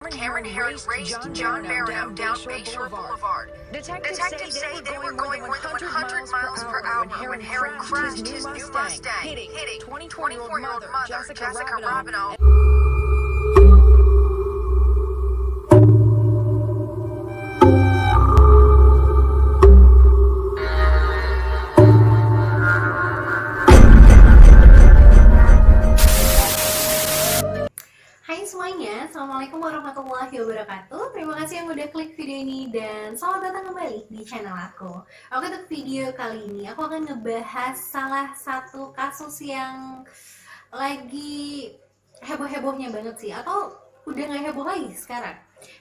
Cameron Herron raced John Barano down Bayshore Boulevard. Detectives say they were going more than 100 miles per hour when Herron crashed his new Mustang, hitting 24-year-old mother Jessica Robinau. Hai semuanya, Assalamualaikum warahmatullahi wabarakatuh. Terima kasih yang udah klik video ini dan selamat datang kembali di channel aku. Oke, untuk video kali ini aku akan ngebahas salah satu kasus yang lagi heboh-hebohnya banget sih, atau udah gak heboh lagi sekarang.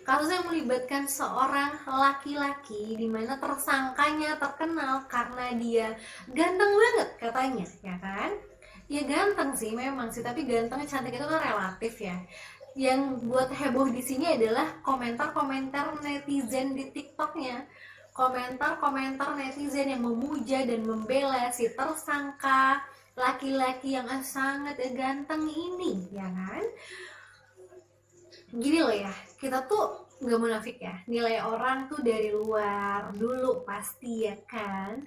Kasus yang melibatkan seorang laki-laki di mana tersangkanya terkenal karena dia ganteng banget katanya, ya kan? Ya ganteng sih memang sih, tapi ganteng cantik itu kan relatif ya. Yang buat heboh di sini adalah komentar-komentar netizen di TikToknya. Komentar-komentar netizen yang memuja dan membela si tersangka laki-laki yang sangat ganteng ini, ya kan? Gini loh ya, kita tuh nggak munafik ya, nilai orang tuh dari luar dulu pasti, ya kan?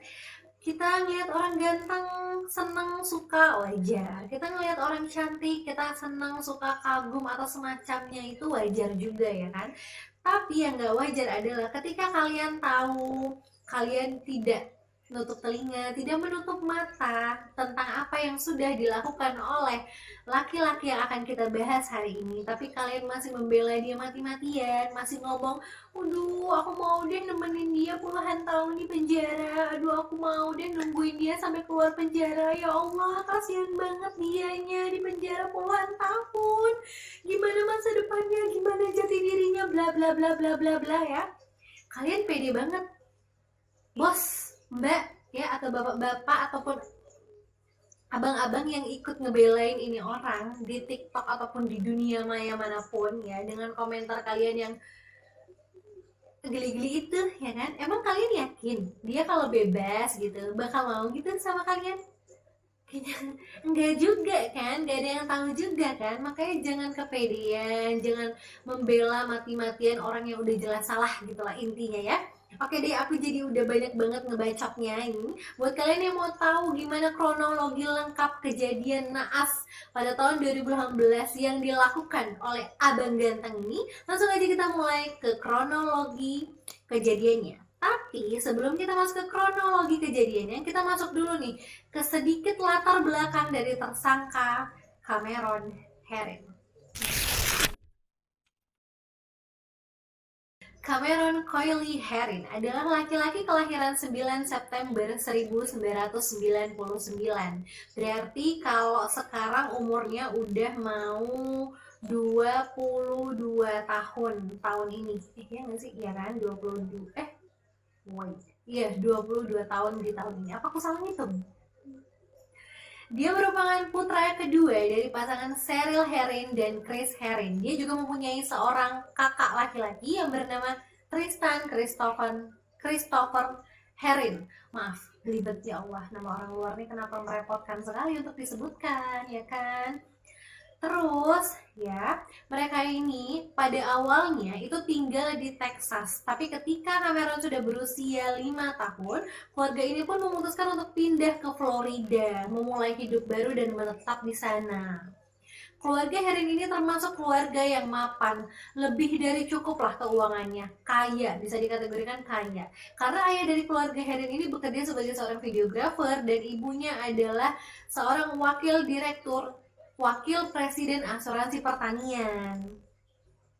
Kita ngeliat orang ganteng seneng suka wajar, kita ngeliat orang cantik kita seneng suka kagum atau semacamnya, itu wajar juga ya kan. Tapi yang nggak wajar adalah ketika kalian tahu, kalian tidak menutup telinga, tidak menutup mata tentang apa yang sudah dilakukan oleh laki-laki yang akan kita bahas hari ini, tapi kalian masih membela dia mati-matian, masih ngomong, aduh aku mau deh nemenin dia puluhan tahun di penjara, aduh aku mau deh nungguin dia sampai keluar penjara, ya Allah kasihan banget dianya di penjara puluhan tahun, gimana masa depannya, gimana jati dirinya, bla bla bla bla bla bla ya. Kalian pede banget, bos, mbak ya, atau bapak-bapak ataupun abang-abang yang ikut ngebelain ini orang di TikTok ataupun di dunia maya manapun ya, dengan komentar kalian yang geli-geli itu ya kan. Emang kalian yakin dia kalau bebas gitu bakal mau gitu sama kalian? Kayaknya enggak juga kan, enggak ada yang tahu juga kan. Makanya jangan kepedean, jangan membela mati-matian orang yang udah jelas salah gitulah intinya ya. Oke deh, aku jadi udah banyak banget ngebacotnya ini. Buat kalian yang mau tahu gimana kronologi lengkap kejadian naas pada tahun 2018 yang dilakukan oleh Abang Ganteng ini, langsung aja kita mulai ke kronologi kejadiannya. Tapi sebelum kita masuk ke kronologi kejadiannya, kita masuk dulu nih ke sedikit latar belakang dari tersangka Cameron Herron. Cameron Coyley Herron adalah laki-laki kelahiran 9 September 1999. Berarti kalau sekarang umurnya udah mau 22 tahun ini. Ya nggak sih? Iya kan? 22. Iya, 22 tahun di tahun ini. Apa aku salah ngitung? Dia merupakan putra kedua dari pasangan Cheryl Herron dan Chris Herron. Dia juga mempunyai seorang kakak laki-laki yang bernama Tristan Christopher Herron. Maaf, belibet ya Allah, nama orang luar ini kenapa merepotkan sekali untuk disebutkan, ya kan? Terus ya, mereka ini pada awalnya itu tinggal di Texas, tapi ketika Cameron sudah berusia 5 tahun, keluarga ini pun memutuskan untuk pindah ke Florida, memulai hidup baru dan menetap di sana. Keluarga Herron ini termasuk keluarga yang mapan, lebih dari cukup lah keuangannya, kaya, bisa dikategorikan kaya. Karena ayah dari keluarga Herron ini bekerja sebagai seorang videografer dan ibunya adalah seorang wakil presiden asuransi pertanian.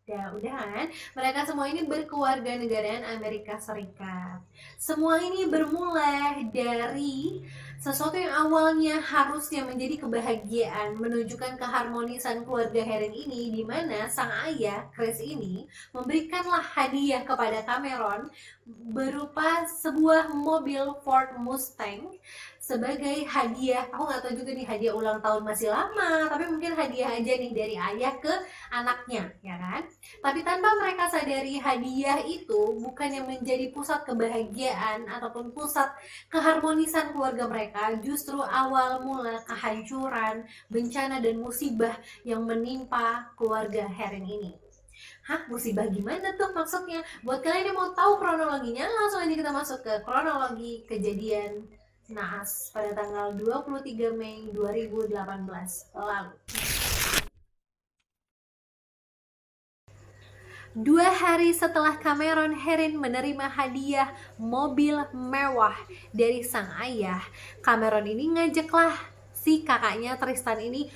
Ya udah kan, mereka semua ini berkeluarga negaraan Amerika Serikat. Semua ini bermula dari sesuatu yang awalnya harusnya menjadi kebahagiaan, menunjukkan keharmonisan keluarga Herron ini, di mana sang ayah Chris ini memberikanlah hadiah kepada Cameron berupa sebuah mobil Ford Mustang sebagai hadiah. Aku nggak tahu juga nih hadiah ulang tahun masih lama, tapi mungkin hadiah aja nih dari ayah ke anaknya, ya kan? Tapi tanpa mereka sadari, hadiah itu bukan yang menjadi pusat kebahagiaan ataupun pusat keharmonisan keluarga mereka, justru awal mula kehancuran, bencana dan musibah yang menimpa keluarga Herron ini. Hah, musibah gimana tuh maksudnya? Buat kalian yang mau tahu kronologinya, langsung aja kita masuk ke kronologi kejadian naas pada tanggal 23 Mei 2018 lalu. 2 hari setelah Cameron Herring menerima hadiah mobil mewah dari sang ayah, Cameron ini ngajaklah si kakaknya Tristan ini,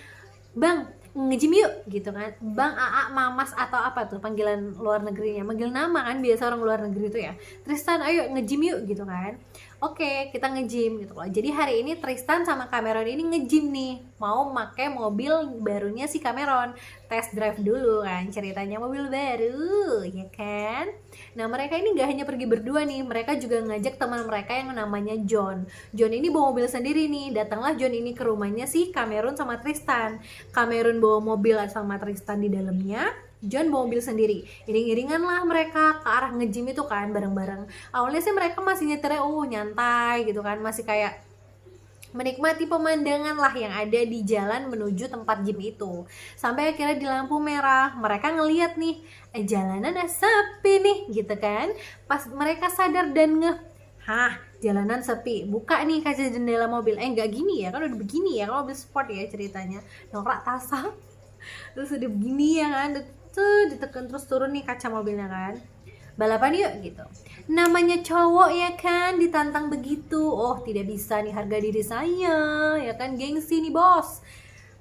"Bang, nge-gym yuk," gitu kan. Bang, AA, Mamas, atau apa tuh panggilan luar negerinya, manggil nama kan biasa orang luar negeri tuh ya. "Tristan, ayo nge-gym yuk," gitu kan. Oke, kita nge-gym gitu loh. Jadi hari ini Tristan sama Cameron ini nge-gym nih, mau pakai mobil barunya si Cameron. Test drive dulu kan, ceritanya mobil baru, ya kan. Nah, mereka ini gak hanya pergi berdua nih, mereka juga ngajak teman mereka yang namanya John. John ini bawa mobil sendiri nih. Datanglah John ini ke rumahnya si Cameron sama Tristan. Cameron bawa mobil sama Tristan di dalamnya, John bawa mobil sendiri. Iring-iringan lah mereka ke arah nge-gym itu kan, bareng-bareng. Awalnya sih mereka masih nyetirnya nyantai gitu kan, masih kayak menikmati pemandangan lah yang ada di jalan menuju tempat gym itu. Sampai akhirnya di lampu merah, mereka ngeliat nih, jalanan sepi nih gitu kan. Pas mereka sadar dan hah, jalanan sepi, buka nih kaca jendela mobil. Nggak gini ya, kan udah begini ya, kalau mobil sport ya ceritanya. Norak tasang, terus udah begini ya kan, tuh ditekan terus turun nih kaca mobilnya kan. Balapan yuk gitu. Namanya cowok ya kan, ditantang begitu. Oh, tidak bisa nih, harga diri saya ya kan, gengsi nih bos.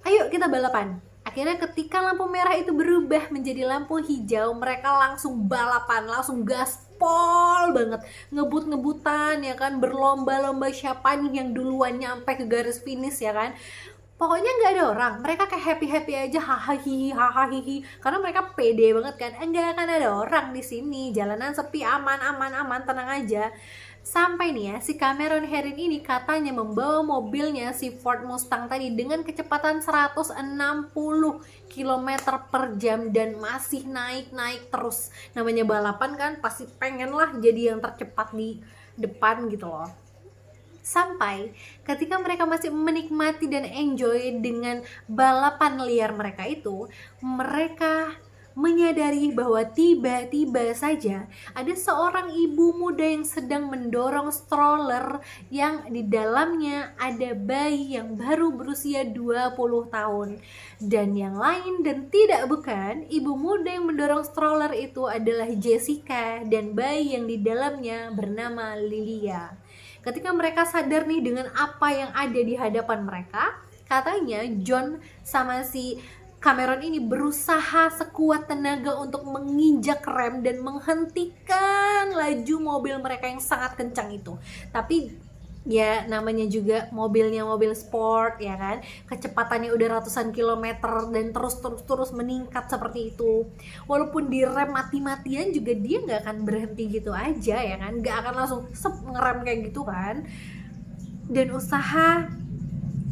Ayo kita balapan. Akhirnya ketika lampu merah itu berubah menjadi lampu hijau, mereka langsung balapan, langsung gaspol banget, ngebut-ngebutan ya kan, berlomba-lomba siapa nih yang duluan nyampe ke garis finish ya kan. Pokoknya nggak ada orang, mereka kayak happy aja, hahaha, karena mereka pede banget kan. Nggak akan ada orang di sini, jalanan sepi, aman, tenang aja. Sampai nih ya, si Cameron Herring ini katanya membawa mobilnya si Ford Mustang tadi dengan kecepatan 160 km per jam dan masih naik terus. Namanya balapan kan, pasti pengen lah jadi yang tercepat di depan gitu loh. Sampai ketika mereka masih menikmati dan enjoy dengan balapan liar mereka itu, mereka menyadari bahwa tiba-tiba saja ada seorang ibu muda yang sedang mendorong stroller yang di dalamnya ada bayi yang baru berusia 20 tahun. Dan yang lain dan tidak bukan, ibu muda yang mendorong stroller itu adalah Jessica dan bayi yang di dalamnya bernama Lilia. Ketika mereka sadar nih dengan apa yang ada di hadapan mereka, katanya John sama si Cameron ini berusaha sekuat tenaga untuk menginjak rem dan menghentikan laju mobil mereka yang sangat kencang itu. Tapi ya namanya juga mobilnya mobil sport ya kan, kecepatannya udah ratusan kilometer dan terus meningkat seperti itu. Walaupun direm mati-matian juga dia nggak akan berhenti gitu aja ya kan, nggak akan langsung ngerem kayak gitu kan. Dan usaha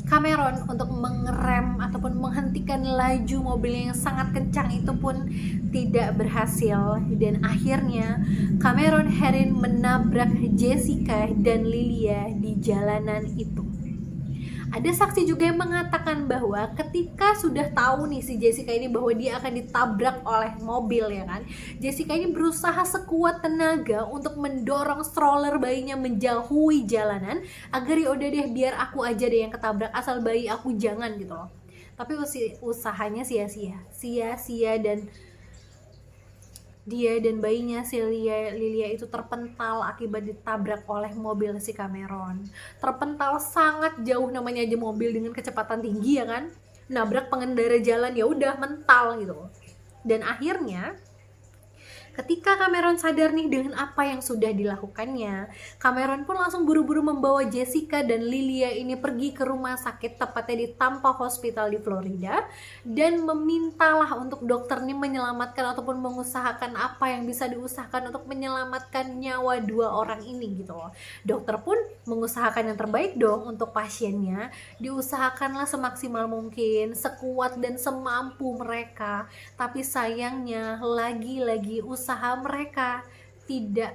Cameron untuk mengerem ataupun menghentikan laju mobil yang sangat kencang itu pun tidak berhasil, dan akhirnya Cameron Herring menabrak Jessica dan Lilia di jalanan itu. Ada saksi juga yang mengatakan bahwa ketika sudah tahu nih si Jessica ini bahwa dia akan ditabrak oleh mobil ya kan, Jessica ini berusaha sekuat tenaga untuk mendorong stroller bayinya menjauhi jalanan agar ya udah deh biar aku aja deh yang ketabrak, asal bayi aku jangan gitu loh. Tapi usahanya sia-sia dan dia dan bayinya si Lilia itu terpental akibat ditabrak oleh mobil si Cameron. Terpental sangat jauh, namanya aja mobil dengan kecepatan tinggi ya kan, nabrak pengendara jalan ya udah mental gitu. Dan akhirnya ketika Cameron sadar nih dengan apa yang sudah dilakukannya, Cameron pun langsung buru-buru membawa Jessica dan Lilia ini pergi ke rumah sakit, tepatnya di Tampa Hospital di Florida, dan memintalah untuk dokter ini menyelamatkan ataupun mengusahakan apa yang bisa diusahakan untuk menyelamatkan nyawa 2 orang ini gitu loh. Dokter pun mengusahakan yang terbaik dong untuk pasiennya, diusahakanlah semaksimal mungkin, sekuat dan semampu mereka. Tapi sayangnya lagi-lagi usaha mereka tidak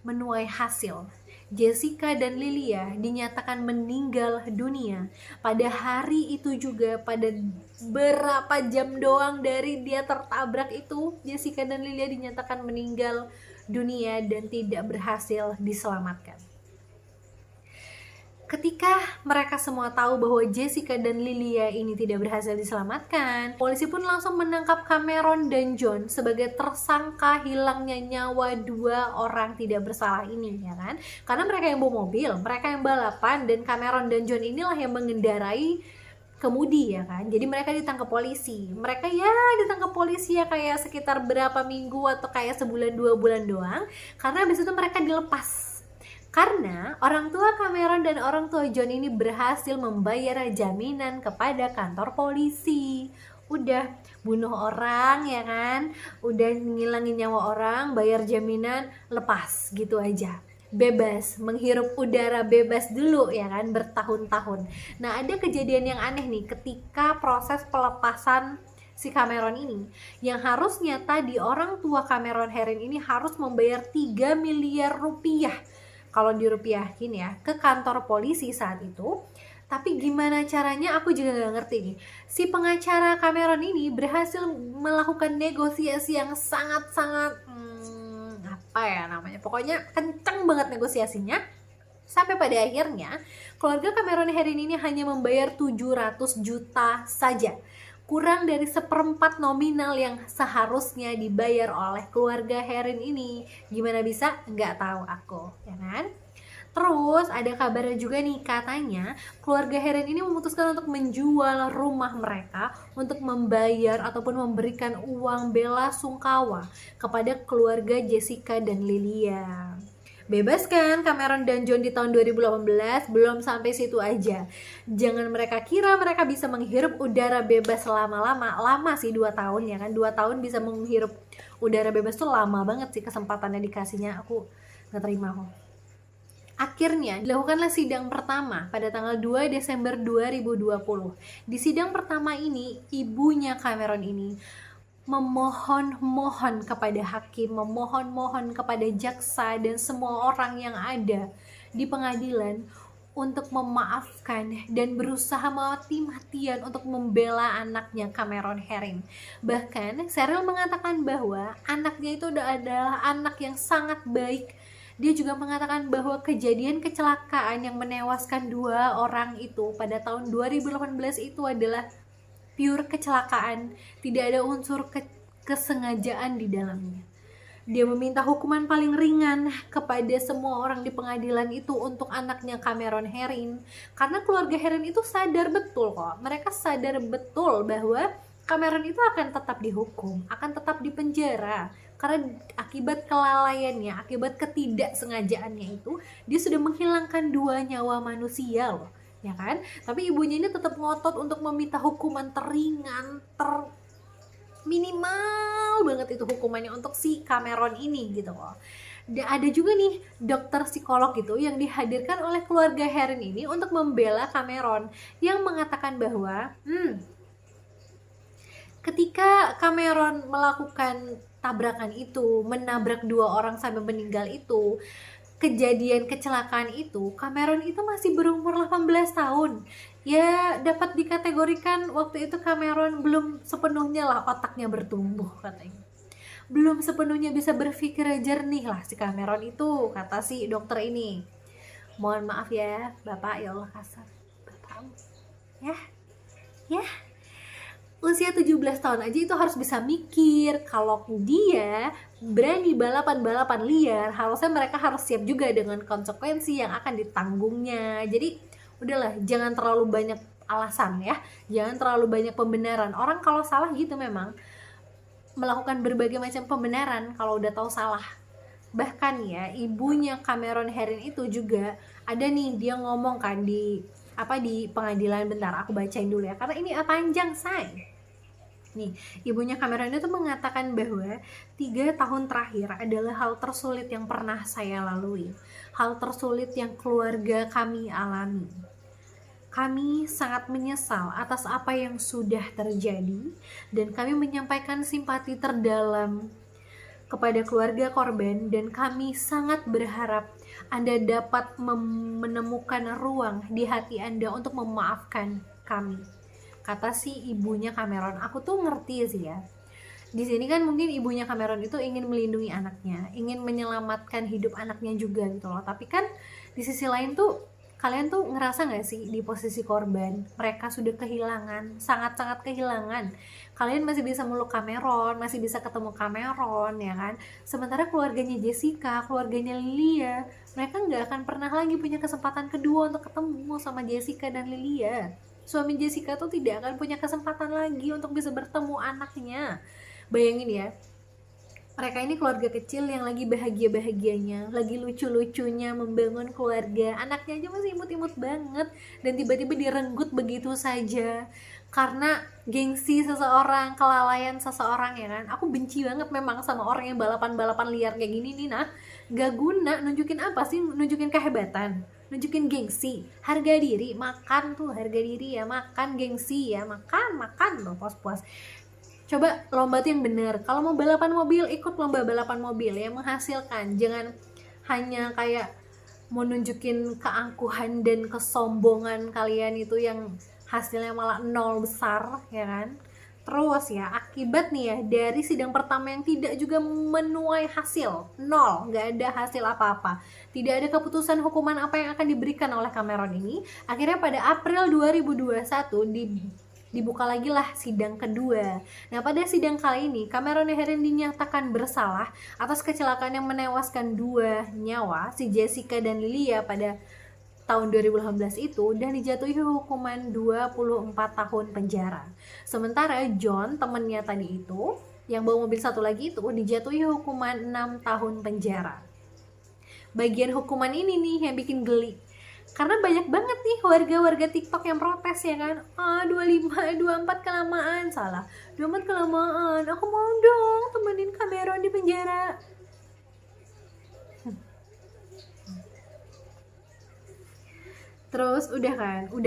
menuai hasil. Jessica dan Lilia dinyatakan meninggal dunia. Pada hari itu juga, pada berapa jam doang dari dia tertabrak itu, Jessica dan Lilia dinyatakan meninggal dunia dan tidak berhasil diselamatkan. Ketika mereka semua tahu bahwa Jessica dan Lilia ini tidak berhasil diselamatkan, polisi pun langsung menangkap Cameron dan John sebagai tersangka hilangnya nyawa 2 orang tidak bersalah ini, ya kan? Karena mereka yang bawa mobil, mereka yang balapan, dan Cameron dan John inilah yang mengendarai kemudi, ya kan. Jadi mereka ditangkap polisi. Mereka ya ditangkap polisi ya kayak sekitar berapa minggu atau kayak sebulan 2 bulan doang, karena habis itu mereka dilepas. Karena orang tua Cameron dan orang tua John ini berhasil membayar jaminan kepada kantor polisi. Udah bunuh orang, ya kan, udah ngilangin nyawa orang, bayar jaminan, lepas gitu aja, bebas, menghirup udara bebas dulu, ya kan, bertahun-tahun. Nah, ada kejadian yang aneh nih ketika proses pelepasan si Cameron ini, yang harusnya tadi orang tua Cameron Herring ini harus membayar 3 miliar rupiah kalau dirupiahin ya ke kantor polisi saat itu. Tapi gimana caranya aku juga gak ngerti nih. Si pengacara Cameron ini berhasil melakukan negosiasi yang sangat-sangat apa ya namanya, pokoknya kenceng banget negosiasinya. Sampai pada akhirnya keluarga Cameron Herring ini hanya membayar 700 juta saja, kurang dari 1/4 nominal yang seharusnya dibayar oleh keluarga Herring ini. Gimana bisa? Nggak tahu aku, ya kan? Terus ada kabarnya juga nih, katanya keluarga Herring ini memutuskan untuk menjual rumah mereka untuk membayar ataupun memberikan uang bela sungkawa kepada keluarga Jessica dan Lilia. Bebaskan Cameron dan John di tahun 2018, belum sampai situ aja. Jangan mereka kira mereka bisa menghirup udara bebas lama-lama. Lama sih 2 tahun, ya kan. 2 tahun bisa menghirup udara bebas tuh lama banget sih kesempatannya dikasihnya. Aku gak terima kok. Akhirnya dilakukanlah sidang pertama pada tanggal 2 Desember 2020. Di sidang pertama ini, ibunya Cameron ini memohon-mohon kepada hakim, memohon-mohon kepada jaksa dan semua orang yang ada di pengadilan untuk memaafkan dan berusaha mati-matian untuk membela anaknya Cameron Herring. Bahkan Cheryl mengatakan bahwa anaknya itu adalah anak yang sangat baik. Dia juga mengatakan bahwa kejadian kecelakaan yang menewaskan 2 orang itu pada tahun 2018 itu adalah pure kecelakaan, tidak ada unsur kesengajaan di dalamnya. Dia meminta hukuman paling ringan kepada semua orang di pengadilan itu untuk anaknya Cameron Herring, karena keluarga Herring itu sadar betul kok, mereka sadar betul bahwa Cameron itu akan tetap dihukum, akan tetap dipenjara, karena akibat kelalaiannya, akibat ketidaksengajaannya itu, dia sudah menghilangkan 2 nyawa manusia loh, ya kan? Tapi ibunya ini tetap ngotot untuk meminta hukuman teringan, minimal banget itu hukumannya untuk si Cameron ini gitu loh. Dan ada juga nih dokter psikolog gitu yang dihadirkan oleh keluarga Herring ini untuk membela Cameron, yang mengatakan bahwa ketika Cameron melakukan tabrakan itu, menabrak 2 orang sampai meninggal itu, kejadian kecelakaan itu, Cameron itu masih berumur 18 tahun. Ya dapat dikategorikan waktu itu Cameron belum sepenuhnya lah otaknya bertumbuh katanya. Belum sepenuhnya bisa berpikir jernih lah si Cameron itu, kata si dokter ini. Mohon maaf ya Bapak, ya Allah kasar. Bapak, ya. Usia 17 tahun aja itu harus bisa mikir. Kalau dia berani balapan-balapan liar, harusnya mereka harus siap juga dengan konsekuensi yang akan ditanggungnya. Jadi udahlah, jangan terlalu banyak alasan ya, jangan terlalu banyak pembenaran. Orang kalau salah gitu memang melakukan berbagai macam pembenaran kalau udah tahu salah. Bahkan ya, ibunya Cameron Herring itu juga ada nih, dia ngomong kan di pengadilan. Bentar aku bacain dulu ya, karena ini panjang say. Nih, ibunya Cameron itu mengatakan bahwa 3 tahun terakhir adalah hal tersulit yang pernah saya lalui, hal tersulit yang keluarga kami alami. Kami sangat menyesal atas apa yang sudah terjadi dan kami menyampaikan simpati terdalam kepada keluarga korban, dan kami sangat berharap Anda dapat menemukan ruang di hati Anda untuk memaafkan kami, kata si ibunya Cameron. Aku tuh ngerti sih ya, di sini kan mungkin ibunya Cameron itu ingin melindungi anaknya, ingin menyelamatkan hidup anaknya juga gitu loh. Tapi kan di sisi lain tuh, kalian tuh ngerasa gak sih di posisi korban? Mereka sudah kehilangan, sangat-sangat kehilangan. Kalian masih bisa meluk Cameron, masih bisa ketemu Cameron, ya kan? Sementara keluarganya Jessica, keluarganya Lilia, mereka gak akan pernah lagi punya kesempatan kedua untuk ketemu sama Jessica dan Lilia. Suami Jessica tuh tidak akan punya kesempatan lagi untuk bisa bertemu anaknya. Bayangin ya, mereka ini keluarga kecil yang lagi bahagia-bahagianya, lagi lucu-lucunya membangun keluarga. Anaknya aja masih imut-imut banget, dan tiba-tiba direnggut begitu saja karena gengsi seseorang, kelalaian seseorang, ya kan. Aku benci banget memang sama orang yang balapan-balapan liar kayak gini nih. Nah, gak guna. Nunjukin apa sih? Nunjukin kehebatan, nunjukin gengsi, harga diri. Makan tuh harga diri ya, makan gengsi ya, makan loh puas-puas. Coba lomba tuh yang bener. Kalau mau balapan mobil, ikut lomba balapan mobil yang menghasilkan. Jangan hanya kayak mau nunjukin keangkuhan dan kesombongan kalian itu yang hasilnya malah nol besar, ya kan. Terus ya, akibat nih ya dari sidang pertama yang tidak juga menuai hasil, nol, nggak ada hasil apa-apa, tidak ada keputusan hukuman apa yang akan diberikan oleh Cameron ini. Akhirnya pada April 2021 dibuka lagi lah sidang kedua. Nah, pada sidang kali ini Cameron Herring dinyatakan bersalah atas kecelakaan yang menewaskan 2 nyawa, si Jessica dan Lilia, pada tahun 2018 itu, dan dijatuhi hukuman 24 tahun penjara. Sementara John, temennya tadi itu, yang bawa mobil satu lagi itu, dijatuhi hukuman 6 tahun penjara. Bagian hukuman ini nih yang bikin geli, karena banyak banget nih warga-warga TikTok yang protes, ya kan. 24 kelamaan, salah, 24 kelamaan, aku mau dong temenin Cameron di penjara. Terus udah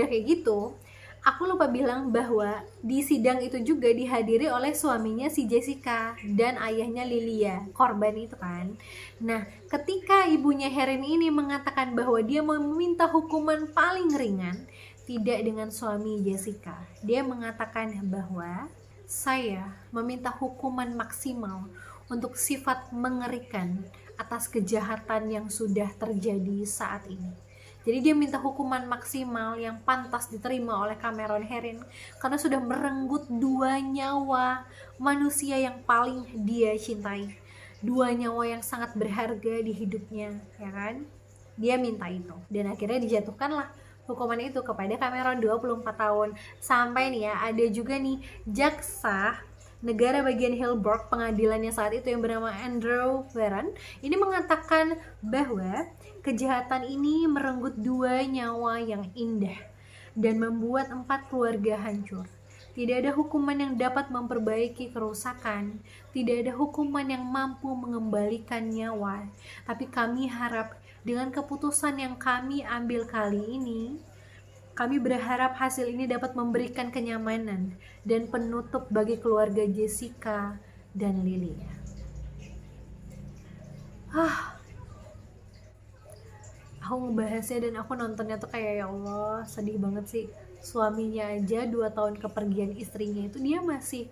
kayak gitu, aku lupa bilang bahwa di sidang itu juga dihadiri oleh suaminya si Jessica dan ayahnya Lilia, korban itu kan. Nah, ketika ibunya Herring ini mengatakan bahwa dia meminta hukuman paling ringan, tidak dengan suami Jessica. Dia mengatakan bahwa saya meminta hukuman maksimal untuk sifat mengerikan atas kejahatan yang sudah terjadi saat ini. Jadi dia minta hukuman maksimal yang pantas diterima oleh Cameron Herring karena sudah merenggut 2 nyawa manusia yang paling dia cintai, 2 nyawa yang sangat berharga di hidupnya, ya kan. Dia minta itu, dan akhirnya dijatuhkanlah hukuman itu kepada Cameron 24 tahun. Sampai nih ya, ada juga nih jaksa negara bagian Hillbrook, pengadilannya saat itu yang bernama Andrew Warren, ini mengatakan bahwa kejahatan ini merenggut 2 nyawa yang indah dan membuat 4 keluarga hancur. Tidak ada hukuman yang dapat memperbaiki kerusakan, tidak ada hukuman yang mampu mengembalikan nyawa. Tapi kami harap dengan keputusan yang kami ambil kali ini, kami berharap hasil ini dapat memberikan kenyamanan dan penutup bagi keluarga Jessica dan Lilia. Aku ngebahasnya dan aku nontonnya tuh kayak, ya Allah, sedih banget sih. Suaminya aja 2 tahun kepergian istrinya itu dia masih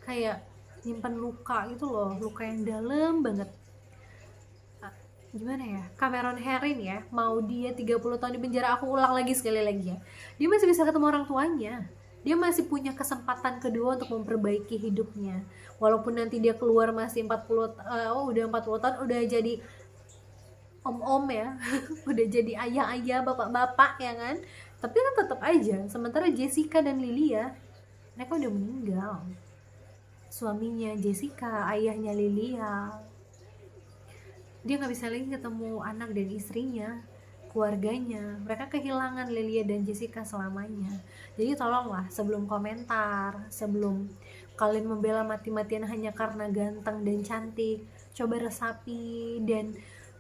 kayak nyimpan luka gitu loh, luka yang dalam banget. Gimana ya, Cameron Herring ya, mau dia 30 tahun di penjara, aku ulang lagi sekali lagi ya, dia masih bisa ketemu orang tuanya, dia masih punya kesempatan kedua untuk memperbaiki hidupnya. Walaupun nanti dia keluar masih 40 tahun, udah jadi om-om ya udah jadi ayah-ayah, bapak-bapak, ya kan, tapi kan tetap aja. Sementara Jessica dan Lilia, mereka udah meninggal. Suaminya Jessica, ayahnya Lilia, dia nggak bisa lagi ketemu anak dan istrinya, keluarganya. Mereka kehilangan Lilia dan Jessica selamanya. Jadi tolonglah, sebelum komentar, sebelum kalian membela mati-matian hanya karena ganteng dan cantik, coba resapi dan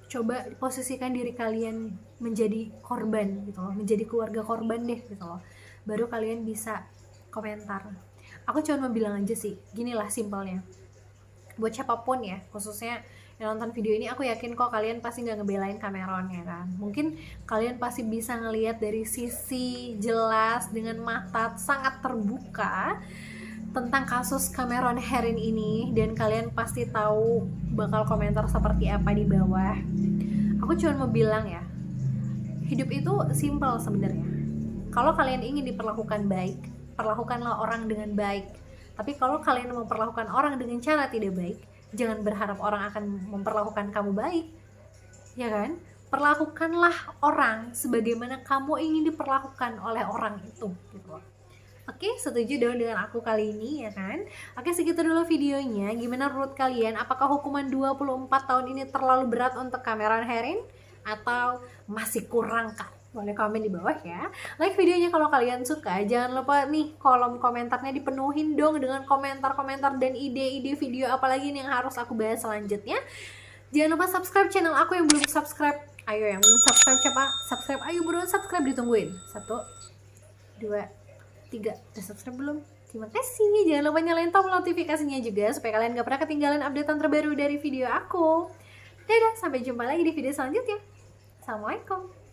coba posisikan diri kalian menjadi korban gitu loh, menjadi keluarga korban deh gitu loh, baru kalian bisa komentar. Aku cuma mau bilang aja sih, ginilah simpelnya, buat siapapun ya, khususnya yang nonton video ini, aku yakin kok kalian pasti nggak ngebelain Cameron ya kan. Mungkin kalian pasti bisa ngelihat dari sisi jelas dengan mata sangat terbuka tentang kasus Cameron Herring ini, dan kalian pasti tahu bakal komentar seperti apa di bawah. Aku cuma mau bilang ya, hidup itu simple sebenarnya. Kalau kalian ingin diperlakukan baik, perlakukanlah orang dengan baik. Tapi kalau kalian memperlakukan orang dengan cara tidak baik, jangan berharap orang akan memperlakukan kamu baik, ya kan? Perlakukanlah orang sebagaimana kamu ingin diperlakukan oleh orang itu, gitu. Oke, setuju dong dengan aku kali ini, ya kan? Oke, segitu dulu videonya. Gimana menurut kalian? Apakah hukuman 24 tahun ini terlalu berat untuk Cameron Herring? Atau masih kurang kah? Boleh komen di bawah ya. Like videonya kalau kalian suka. Jangan lupa nih kolom komentarnya dipenuhin dong dengan komentar-komentar dan ide-ide video apalagi nih yang harus aku bahas selanjutnya. Jangan lupa subscribe channel aku yang belum subscribe. Ayo yang belum subscribe siapa? Subscribe, ayo buruan subscribe, ditungguin. 1, 2, 3. Udah subscribe belum? Terima kasih. Jangan lupa nyalain tombol notifikasinya juga supaya kalian gak pernah ketinggalan updatean terbaru dari video aku. Dadah, sampai jumpa lagi di video selanjutnya. Assalamualaikum.